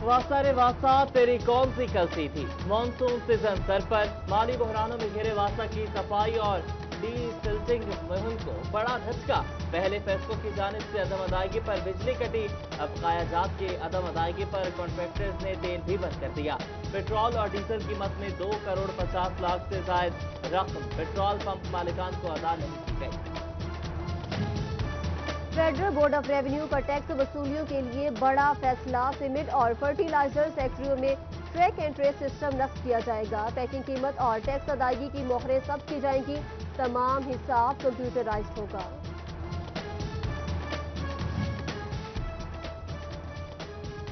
वासा रे वासा तेरी कौन सी कलसी थी। मानसून सीजन सर पर, माली बहरानों में घिरे वासा की सफाई और डी सिल्टिंग मुहिम को बड़ा झटका। पहले फैसलों की जानिब से अदम अदायगी पर बिजली कटी, अब कायाजात के अदम अदायगी पर कॉन्ट्रैक्टर्स ने तेल भी बंद कर दिया। पेट्रोल और डीजल कीमत में 2 करोड़ 50 लाख से जायद रकम पेट्रोल पंप मालिकान को अदा नहीं की गई। फेडरल बोर्ड ऑफ रेवेन्यू का टैक्स वसूलियों के लिए बड़ा फैसला। सीमेंट और फर्टिलाइजर फैक्ट्रियों में ट्रैक एंड ट्रेस सिस्टम नस्ब किया जाएगा। पैकिंग कीमत और टैक्स अदायगी की मोहरें सब की जाएंगी। तमाम हिसाब कंप्यूटराइज्ड होगा।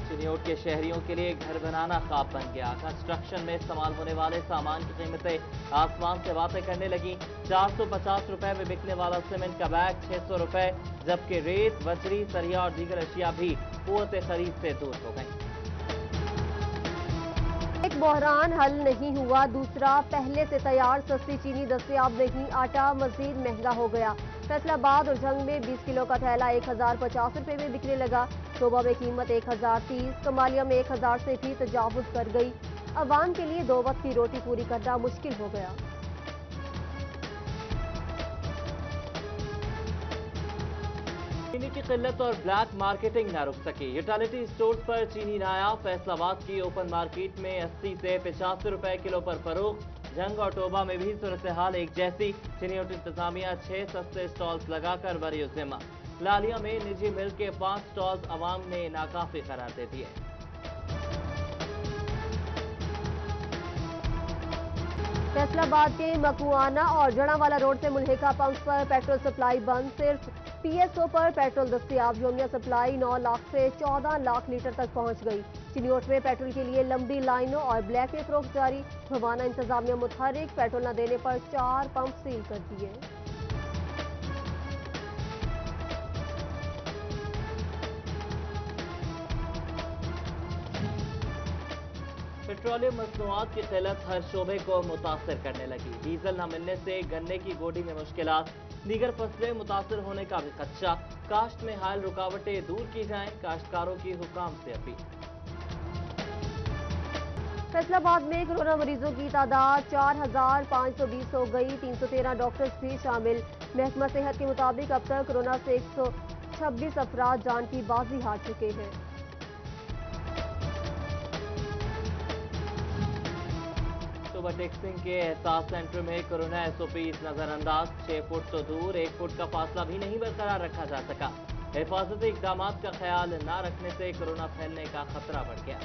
चिन्योट के शहरियों के लिए घर बनाना ख्वाब बन गया। कंस्ट्रक्शन में इस्तेमाल होने वाले सामान की कीमतें आसमान से बातें करने लगी। 450 रुपए में बिकने वाला सीमेंट का बैग 600 रुपए, जबकि रेत, बजरी, सरिया और दीगर अशिया भी कुव्वत खरीद से दूर हो गई। एक बहरान हल नहीं हुआ, दूसरा पहले से तैयार सस्ती चीनी दस्तयाब नहीं, आटा मजीद महंगा हो गया। फैसलाबाद और जंग में 20 किलो का थैला 1050 रुपए में बिकने लगा। शोबा में कीमत 1030, कमालिया में 1000 से भी तजावुज कर गई। अवाम के लिए 2 वक्त की रोटी पूरी करना मुश्किल हो गया। चीनी की किल्लत और ब्लैक मार्केटिंग न रुक सकी। यूटिलिटी स्टोर्स पर चीनी नाया। फैसलाबाद की ओपन मार्केट में 80 से 85 रुपए किलो पर फरोख्त। जंग और टोबा में भी सूरत हाल एक जैसी। चिन्योट इंतजामिया 6 सस्ते स्टॉल्स लगाकर बरी जिम्मा। लालिया में निजी मिल के 5 स्टॉल्स अवाम ने नाकाफी करार दे दिए। फैसलाबाद के मकुआना और जड़ावाला रोड से मुल्हिका पंप पर पेट्रोल सप्लाई बंद। सिर्फ पीएसओ पर पेट्रोल दस्तयाब। योमिया सप्लाई 9 लाख से 14 लाख लीटर तक पहुंच गई। चिन्योट में पेट्रोल के लिए लंबी लाइनों और ब्लैक में फरोख्त जारी। भवाना इंतजामिया मुतहरिक, पेट्रोल न देने पर 4 पंप सील कर दिए। पेट्रोलियम मसनूआत की किल्लत हर शोबे को मुतासर करने लगी। डीजल न मिलने से गन्ने की गोडी में मुश्किलात, दीगर फसलें मुतासर होने का भी खदशा। काश्त में हाल रुकावटें दूर की जाएं, काश्तकारों की हुकाम से अपील। फैसलाबाद में कोरोना मरीजों की तादाद 4520 हो गई। 313 डॉक्टर्स भी शामिल। महकमा सेहत के मुताबिक अब तक कोरोना से 126 अफराद जान की बाजी हार चुके हैं। सुबह टेक्सिंग के एहसास सेंटर में कोरोना एसओपी नजरअंदाज। 6 फुट तो दूर, 1 फुट का फासला भी नहीं बरकरार रखा जा सका। हिफाजती इकदाम का ख्याल न रखने से कोरोना फैलने का खतरा बढ़ गया।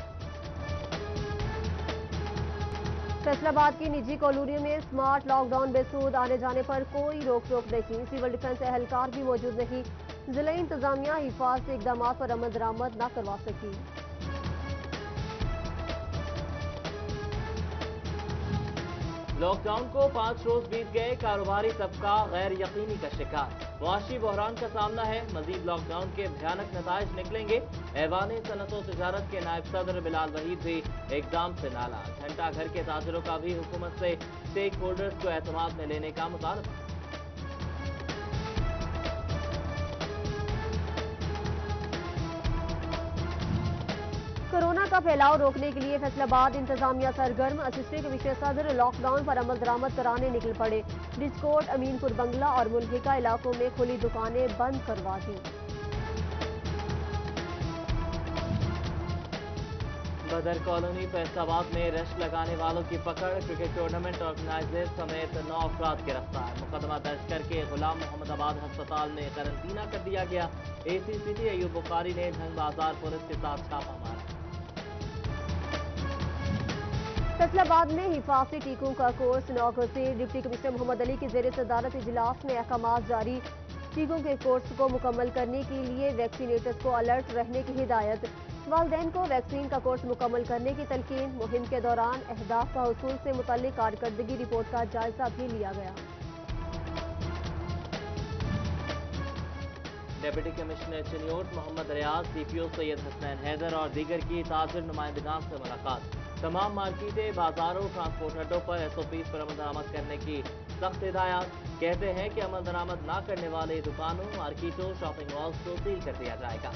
फैसलाबाद की निजी कॉलोनियों में स्मार्ट लॉकडाउन बेसूद आने जाने पर कोई रोक टोक नहीं। सिविल डिफेंस एहलकार भी मौजूद नहीं। जिला इंतजामिया हिफाजती इकदाम पर अमल दरामद न करवा सकी। लॉकडाउन को 5 रोज बीत गए, कारोबारी तबका गैर यकीनी का शिकार। मुआशी बहरान का सामना है, मजीद लॉकडाउन के भयानक नताइज निकलेंगे। ऐवान सनअत व तिजारत के नायब सदर बिलाल वहीद भी इकदाम से नाला। घंटा घर के ताजरों का भी हुकूमत से स्टेक होल्डर्स को एतमाद में लेने का मुतालबा। कोरोना का फैलाव रोकने के लिए फैसलाबाद इंतजामिया सरगर्म। असिस्टेंट कमिश्नर सदर लॉकडाउन पर अमल दरामद कराने निकल पड़े। डिस्कोट, अमीनपुर बंगला और मुल्हिका इलाकों में खुली दुकानें बंद करवा दी। बदर कॉलोनी फैसलाबाद में रश लगाने वालों की पकड़। क्रिकेट टूर्नामेंट ऑर्गेनाइजर समेत 9 अफराद गिरफ्तार। मुकदमा दर्ज करके गुलाम मोहम्मदाबाद अस्पताल में करंतना कर दिया गया। एसीसीटी अयूब बुखारी ने ढंग बाजार पुलिस के साथ छापा मारा। फैसलाबाद में हिफाजती टीकों का कोर्स 9 अगस्त से। डिप्टी कमिश्नर मोहम्मद अली की ज़ेर सदारत इजलास में अहकाम जारी। टीकों के कोर्स को मुकम्मल करने के लिए वैक्सीनेटर्स को अलर्ट रहने की हिदायत। वालिदैन को वैक्सीन का कोर्स मुकम्मल करने की तलकीन। मुहिम के दौरान अहदाफ का हुसूल से मुतल्लिक कारकर्दगी रिपोर्ट का जायजा भी लिया गया। डिप्टी कमिश्नर चिन्योट मोहम्मद रियाज, सीपीओ सैयद हसनैन हैदर और दीगर की ताजिर नुमाइंदगान से मुलाकात। तमाम मार्केटें, बाजारों, ट्रांसपोर्ट अड्डों पर एसओपीज पर अमल दरामद करने की सख्त हिदायत। कहते हैं कि अमल दरामद न करने वाले दुकानों, मार्केटों, शॉपिंग मॉल्स को सील कर दिया जाएगा।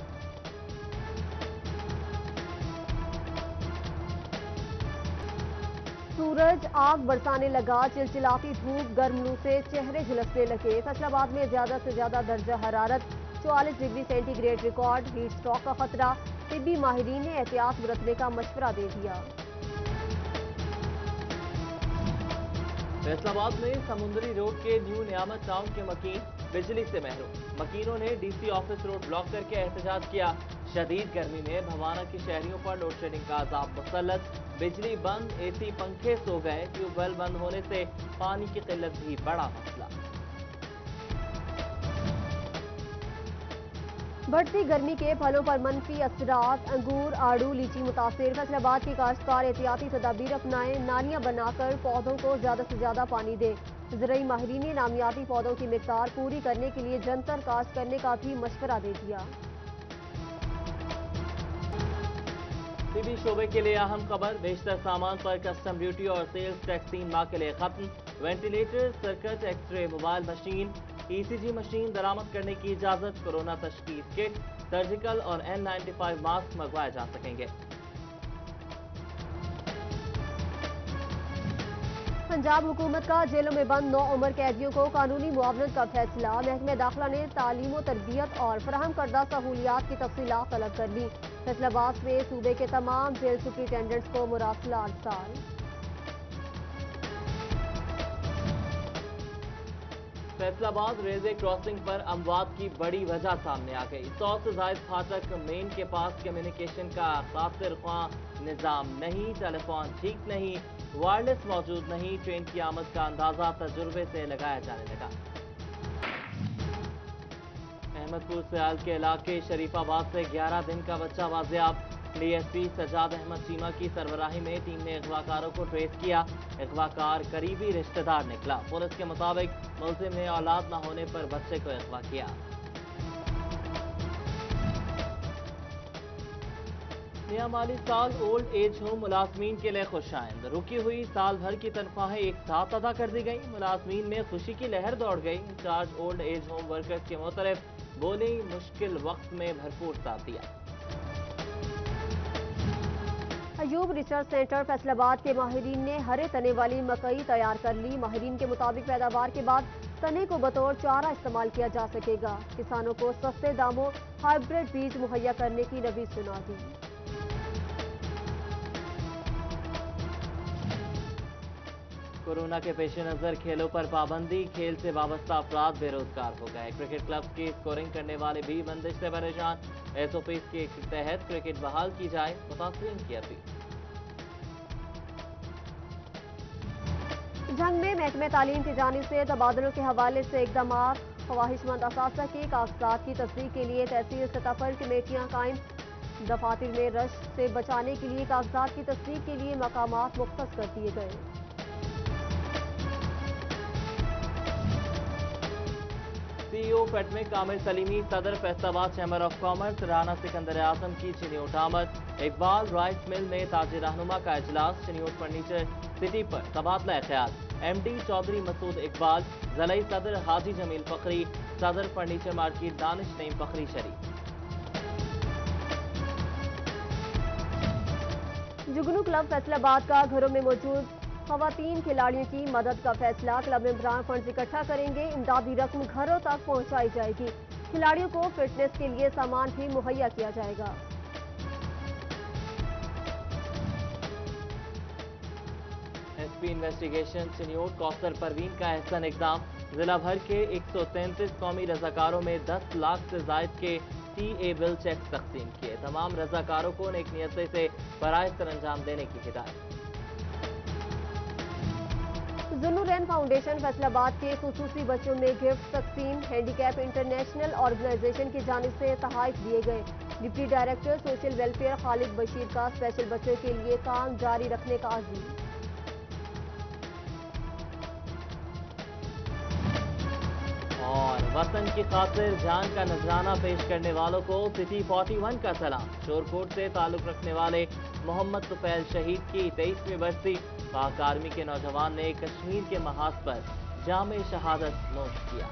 सूरज आग बरसाने लगा, चिलचिलाती धूप गर्म लू से चेहरे झुलसने लगे। फैसलाबाद में ज्यादा से ज्यादा दर्जा हरारत 44 degree centigrade record. Heat stroke का खतरा, तिब्बी माहिरीन ने एहतियात बरतने का मशवरा दे दिया। फैसलाबाद में समुंदरी रोड के न्यू नियामत टाउन के मकीन बिजली से महरूम। मकीनों ने डीसी ऑफिस रोड ब्लॉक करके एहतजाज किया। शदीद गर्मी में भवाना की शहरियों पर लोड शेडिंग का अजाब मुसल्लत। बिजली बंद, एसी पंखे सो गए। ट्यूबवेल बंद होने से पानी की किल्लत भी बड़ा मसला। बढ़ती गर्मी के फलों पर मनफी असरात, अंगूर, आड़ू, लीची मुतासिर। फैसलाबाद के काश्तकार एहतियाती तदाबीर अपनाएं, नालियां बनाकर पौधों को ज्यादा से ज्यादा पानी दें। ज़राई माहिरीन ने नामियाती पौधों की मिकदार पूरी करने के लिए जंतर काश्त करने का भी मशवरा दे दिया। टीबी शोबे के लिए अहम खबर, बेशतर सामान पर कस्टम ड्यूटी और सेल्स टैक्स 3 माह के लिए खत्म। Ventilator, circuit, x-ray, mobile machine, ECG machine दरामद करने की इजाजत। कोरोना तशखीस किट, सर्जिकल और N95 मास्क मंगवाए जा सकेंगे। पंजाब हुकूमत का जेलों में बंद 9 उम्र कैदियों को कानूनी मुआवनत का फैसला। महकमे दाखिला ने तालीम व तरबियत और फराहम करदा सहूलियात की तफसीलात तलब कर ली। फैसलाबाद में सूबे के तमाम जेल सुपरिटेंडेंट्स को मुरासला अरसाल। फैसलाबाद रेलवे क्रॉसिंग पर अमवात की बड़ी वजह सामने आ गई। 100 से जायद फाटक मेन के पास कम्युनिकेशन का कासिर ख्वां निजाम नहीं, टेलीफोन ठीक नहीं, वायरलेस मौजूद नहीं। ट्रेन की आमद का अंदाजा तजुर्बे से लगाया जाने लगा। अहमदपुर सयाल के इलाके शरीफाबाद से 11 दिन का बच्चा बाजियाब। डीएसपी सजाद अहमद चीमा की सरबराही में टीम ने अगवाकारों को ट्रेस किया। अगवाकार करीबी रिश्तेदार निकला। पुलिस के मुताबिक मुलजिम ने औलाद न होने पर बच्चे को अगवा किया। नया माली साल ओल्ड एज होम मुलाजमीन के लिए खुशाइंद। रुकी हुई साल भर की तनख्वाहें एक साथ अदा कर दी गई। मुलाजमीन में खुशी की लहर दौड़ गई। Incharge old age home workers के मुतरफ बोली, मुश्किल वक्त में भरपूर साथ दिया। अयूब रिसर्च सेंटर फैसलाबाद के माहिरीन ने हरे तने वाली मकई तैयार कर ली। माहिरीन के मुताबिक पैदावार के बाद तने को बतौर चारा इस्तेमाल किया जा सकेगा। किसानों को सस्ते दामों हाइब्रिड बीज मुहैया करने की नवीद सुना दी। कोरोना के पेश नजर खेलों पर पाबंदी। खेल से वाबस्ता अफराद बेरोजगार हो गए। क्रिकेट क्लब्स की स्कोरिंग करने वाले भी बंदिश से परेशान। एसओपी के तहत क्रिकेट बहाल की जाए, मुतासरीन की अपील। जंग में महकमे तालीम की जानिब से तबादलों के हवाले से इकदाम। ख्वाहिशमंद असातिज़ा के कागजात की तस्दीक के लिए तहसील सतह पर कमेटियां कायम। दफातर में रश से बचाने के लिए कागजात की तस्दीक के लिए मकामात मुख्तस कर दिए गए। सीईओ फेटमिक आमिर सलीमी, सदर Faisalabad chamber of commerce Rana Sikandar Azam की चिन्योट आमद। इकबाल राइस मिल में ताजिर रहनुमा का इजलास। चिन्योट फर्नीचर सिटी पर तबादला ख्याल। एमडी चौधरी मसूद इकबाल, ज़िला सदर हाजी जमील फखरी, सदर फर्नीचर मार्केट दानिश नईम फखरी शरीफ। जुगनू क्लब फैसलाबाद का घरों में मौजूद खवातीन खिलाड़ियों की मदद का फैसला। क्लब मेंबरान फंड इकट्ठा करेंगे। इमदादी रकम घरों तक पहुंचाई जाएगी। खिलाड़ियों को फिटनेस के लिए सामान भी मुहैया किया जाएगा। एसपी इन्वेस्टिगेशन चिन्योट कौसर परवीन का एहसन इकदाम। जिला भर के 133 कौमी रजाकारों में 10 लाख से जायद के टीए बिल चेक तकसीम किए। तमाम रजाकारों को नेक नियत से फराइज सर अंजाम देने की हिदायत। जुन्नूरैन फाउंडेशन फैसलाबाद के खुसूसी बच्चों में गिफ्ट तकसीम। हैंडीकैप इंटरनेशनल ऑर्गेनाइजेशन की जानिब से तहाइफ दिए गए। Deputy director social welfare Khalid Bashir का स्पेशल बच्चों के लिए काम जारी रखने का अज़ीम। और वतन की खातिर जान का नजराना पेश करने वालों को सिटी 41 का सलाम। शोरकोट से ताल्लुक रखने वाले मोहम्मद तुफैल शहीद की 23वीं बरसी। पाक आर्मी के नौजवान ने कश्मीर के महाज पर जामे शहादत नोश किया।